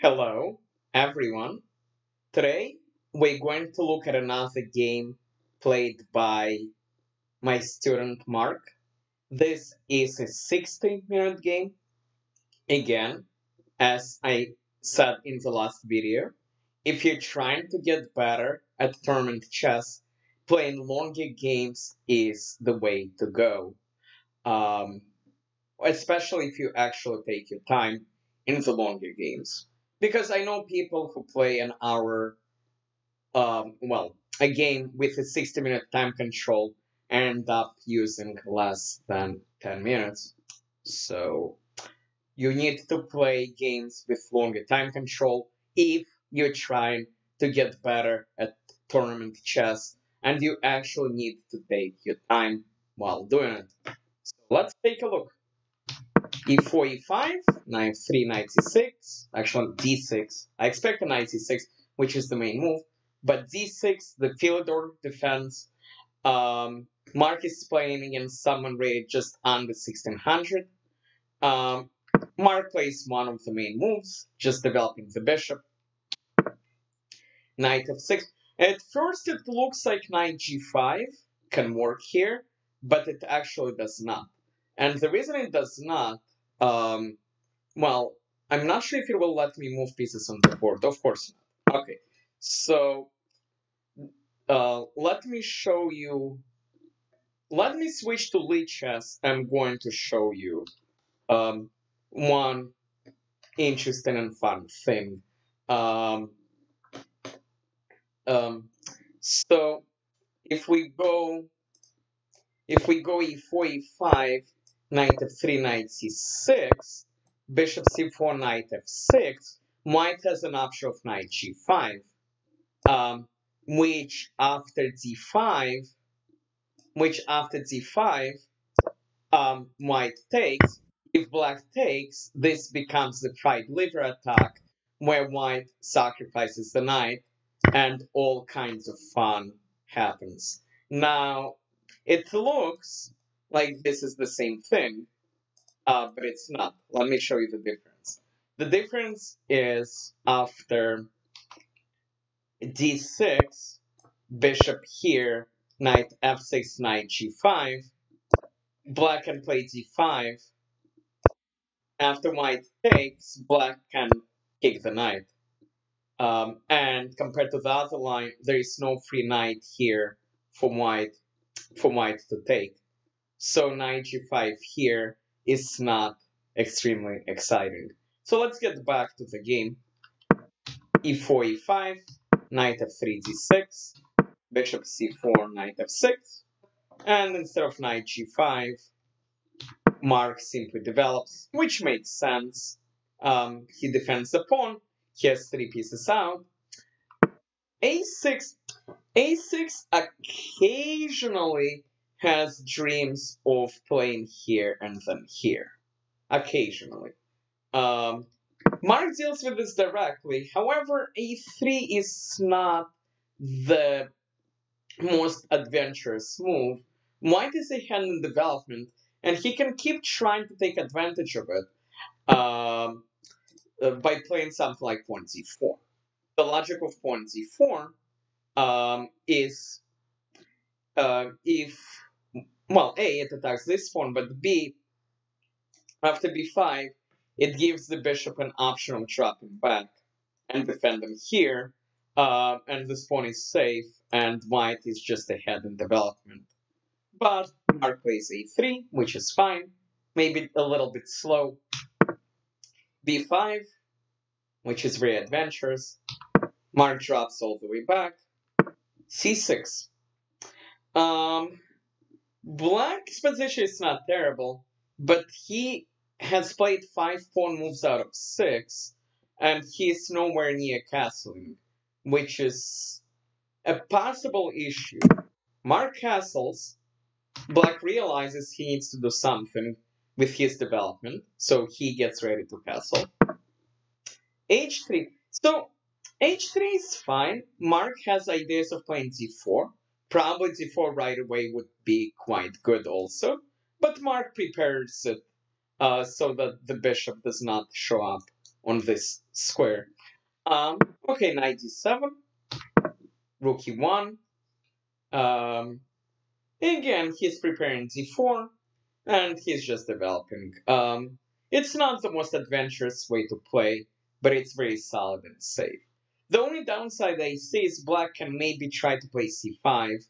Hello, everyone. Today, we're going to look at another game played by my student Mark. This is a 60-minute game. Again, as I said in the last video, if you're trying to get better at tournament chess, playing longer games is the way to go. Um, Especially if you actually take your time in the longer games. Because I know people who play an hour, a game with a 60-minute time control end up using less than 10 minutes. So you need to play games with longer time control if you're trying to get better at tournament chess and you actually need to take your time while doing it. So let's take a look. E4, E5, knight 3, knight C6, actually D6. I expect a knight C6, which is the main move, but D6, the Philidor defense. Mark is playing against someone rated just under 1600. Mark plays one of the main moves, just developing the bishop. Knight F6. At first, it looks like knight G5 can work here, but it actually does not. And the reason it does not, um, well, I'm not sure if it will let me move pieces on the board. Of course not. Okay, so let me show you. Let me switch to lead chess. I'm going to show you one interesting and fun thing. Um, so if we go e4, e5, knight f3, knight c6, bishop c4, knight f6, white has an option of knight g5, which after d5, white takes. If black takes, this becomes the tried liver attack, where white sacrifices the knight, and all kinds of fun happens. Now, it looks like this is the same thing, but it's not. Let me show you the difference. The difference is after d6, bishop here, knight f6, knight g5, black can play d5. After white takes, black can kick the knight. And compared to the other line, there is no free knight here for white to take. So knight g5 here is not extremely exciting. So let's get back to the game. e4, e5, knight f3, d6, bishop c4, knight f6, and instead of knight g5, Mark simply develops, which makes sense. He defends the pawn, he has 3 pieces out. a6, a6 occasionally has dreams of playing here and then here. Occasionally. Mark deals with this directly. However, a3 is not the most adventurous move. White is ahead in development, and he can keep trying to take advantage of it by playing something like pawn z4. The logic of pawn z4 is if, well, A, it attacks this pawn, but B, after b5, it gives the bishop an option of dropping back and defending here, and this pawn is safe, and white is just ahead in development. But Mark plays a3, which is fine, maybe a little bit slow. b5, which is very adventurous. Mark drops all the way back. c6. Black's position is not terrible, but he has played 5 pawn moves out of 6, and he's nowhere near castling, which is a possible issue. Mark castles. Black realizes he needs to do something with his development, so he gets ready to castle. h3. So, h3 is fine. Mark has ideas of playing d4. Probably d4 right away would be quite good also, but Mark prepares it so that the bishop does not show up on this square. Okay, knight d7, rook e1. Again, he's preparing d4, and he's just developing. It's not the most adventurous way to play, but it's very solid and safe. The only downside I see is black can maybe try to play c5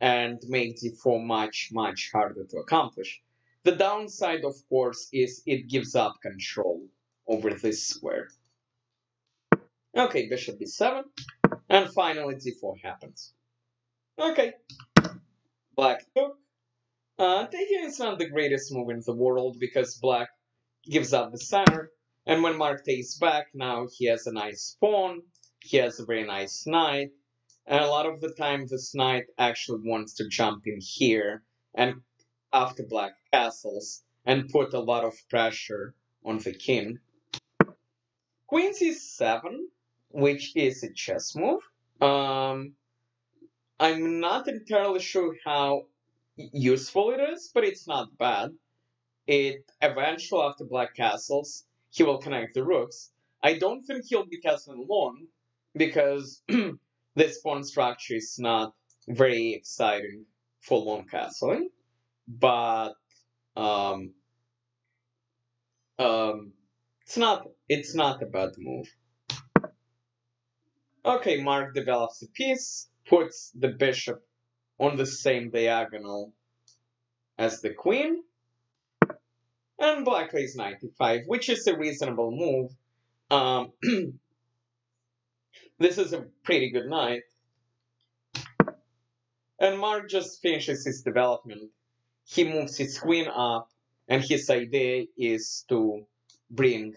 and make d4 much, much harder to accomplish. The downside, of course, is it gives up control over this square. Okay, bishop b7, and finally d4 happens. Okay, black took. Taking is not the greatest move in the world because black gives up the center, and when Mark takes back, now he has a nice pawn, he has a very nice knight, and a lot of the time this knight actually wants to jump in here and after black castles and put a lot of pressure on the king. Queen c7, which is a chess move. I'm not entirely sure how useful it is, but it's not bad. It eventually, after black castles, he will connect the rooks. I don't think he'll be castling long because this pawn structure is not very exciting for long castling, but um, it's not a bad move. Okay, Mark develops a piece, puts the bishop on the same diagonal as the queen, and black plays knight e5, which is a reasonable move. This is a pretty good knight. And Mark just finishes his development. He moves his queen up, and his idea is to bring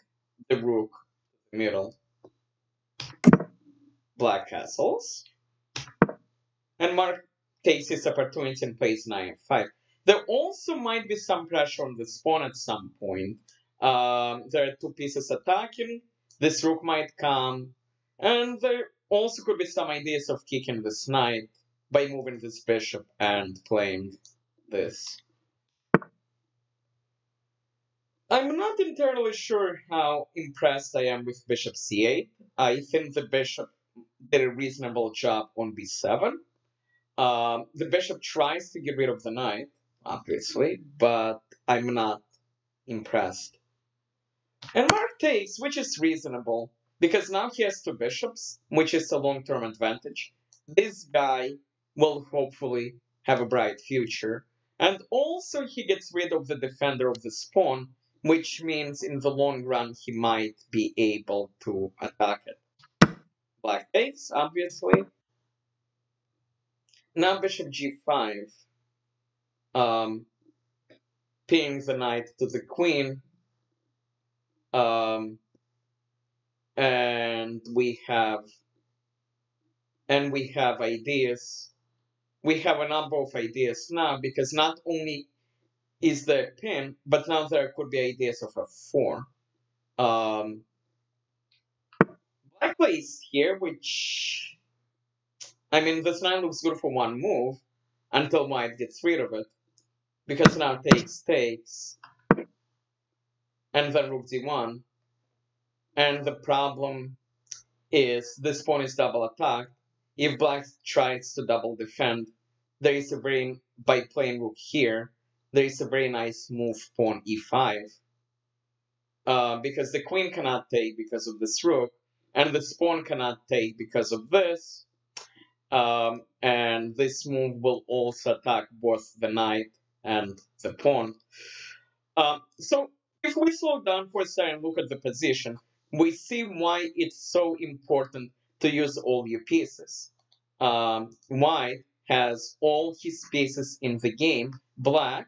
the rook to the middle. Black castles. And Mark takes his opportunity and plays knight f5. There also might be some pressure on this pawn at some point. There are two pieces attacking. This rook might come. And there also could be some ideas of kicking this knight by moving this bishop and playing this. I'm not entirely sure how impressed I am with bishop c8. I think the bishop did a reasonable job on b7. The bishop tries to get rid of the knight, obviously, but I'm not impressed. And Mark takes, which is reasonable, because now he has two bishops, which is a long-term advantage. This guy will hopefully have a bright future. And also he gets rid of the defender of the pawn, which means in the long run he might be able to attack it. Black takes, obviously. Now bishop g5, pinning the knight to the queen, and we have ideas. We have a number of ideas now because not only is there a pin, but now there could be ideas of f4. Black plays here, which I mean, this knight looks good for one move until white gets rid of it, because now takes, and then rook d1. And the problem is this pawn is double attacked. If black tries to double defend, there is a very, by playing rook here, there is a very nice move pawn e5. Because the queen cannot take because of this rook, and the pawn cannot take because of this. And this move will also attack both the knight and the pawn. So if we slow down for a second and look at the position, we see why it's so important to use all your pieces. White has all his pieces in the game. Black,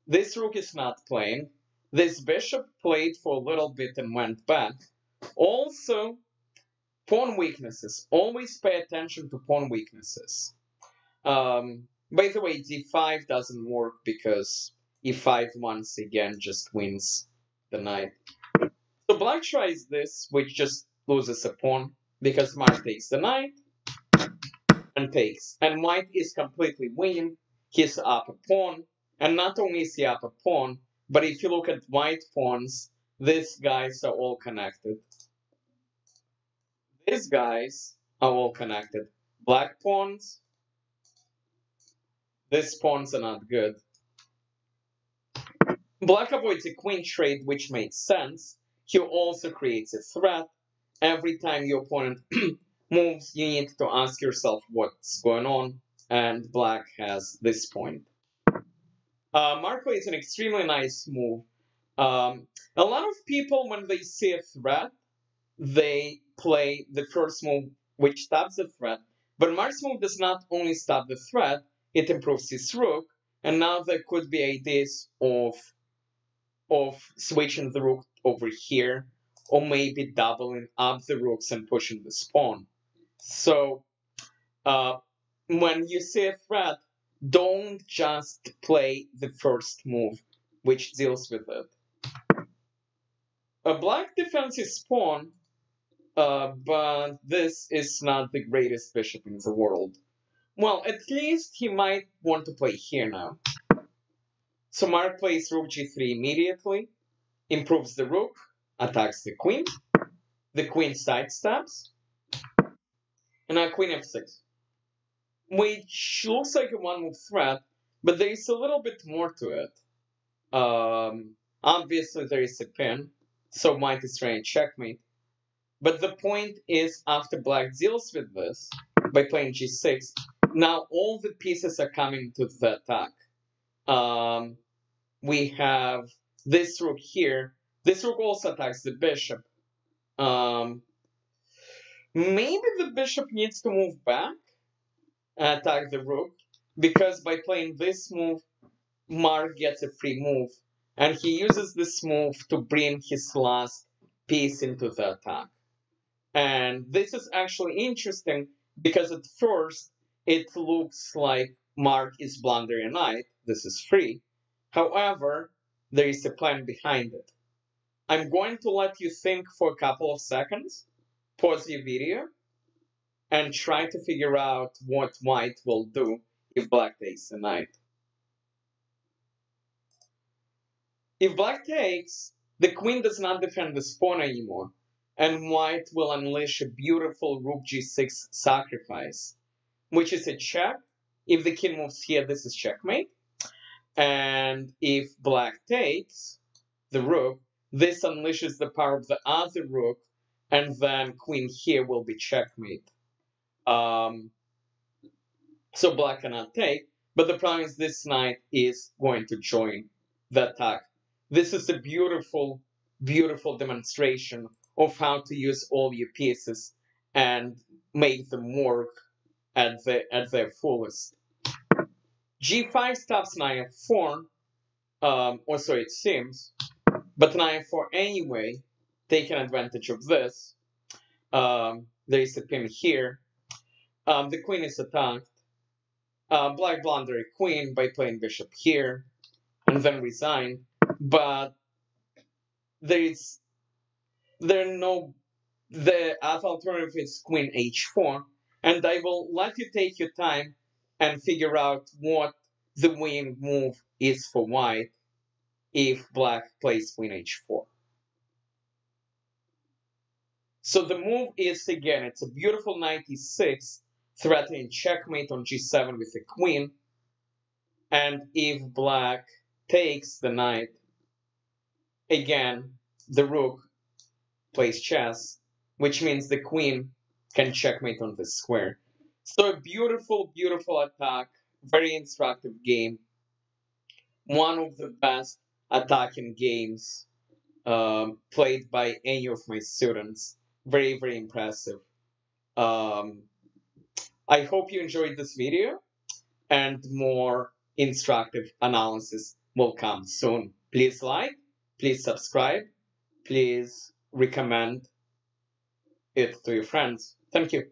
this rook is not playing. This bishop played for a little bit and went back. Also, pawn weaknesses. Always pay attention to pawn weaknesses. By the way, d5 doesn't work because e5 once again just wins the knight. So black tries this, which just loses a pawn because Mark takes the knight and takes. And white is completely winning. He's up a pawn. And not only is he up a pawn, but if you look at white pawns, These guys are all connected. These guys are all connected. Black pawns, these pawns are not good. Black avoids a queen trade, which makes sense. He also creates a threat. Every time your opponent moves, you need to ask yourself what's going on, and black has this point. Marco is an extremely nice move. A lot of people, when they see a threat, they play the first move, which stops the threat. But Mark's move does not only stop the threat, it improves his rook, and now there could be ideas of switching the rook over here, or maybe doubling up the rooks and pushing the pawn. So when you see a threat, don't just play the first move, which deals with it. A black defends his pawn, but this is not the greatest bishop in the world. Well, at least he might want to play here now. So Mark plays rook g3 immediately, improves the rook, attacks the queen sidesteps, and now queen f6. Which looks like a one-move threat, but there is a little bit more to it. Obviously there is a pin, so might is trying checkmate. But the point is, after black deals with this, by playing g6, now all the pieces are coming to the attack. We have this rook here. This rook also attacks the bishop. Maybe the bishop needs to move back and attack the rook, because by playing this move, Mark gets a free move, and he uses this move to bring his last piece into the attack. And this is actually interesting, because at first it looks like Mark is blundering a knight. This is free. However, there is a plan behind it. I'm going to let you think for a couple of seconds, pause your video, and try to figure out what white will do if black takes the knight. If black takes, the queen does not defend the pawn anymore, and white will unleash a beautiful rook g6 sacrifice, which is a check. If the king moves here, this is checkmate. And if black takes the rook, this unleashes the power of the other rook, and then queen here will be checkmate. So black cannot take, but the problem is this knight is going to join the attack. This is a beautiful, beautiful demonstration of how to use all your pieces and make them work at their fullest. g5 stops knight f4, or so it seems, but knight f4 anyway, taking advantage of this. There is a pin here. The queen is attacked. Black blundered queen by playing bishop here, and then resigned. But the other alternative is queen h4, and I will let you take your time and figure out what the winning move is for white if black plays queen h4. So the move is, again, it's a beautiful knight e6, threatening checkmate on g7 with the queen. And if black takes the knight, again, the rook plays chess, which means the queen can checkmate on the square. So a beautiful, beautiful attack, very instructive game. One of the best attacking games played by any of my students. Very, very impressive. I hope you enjoyed this video, and more instructive analysis will come soon. Please like, please subscribe, please recommend it to your friends. Thank you.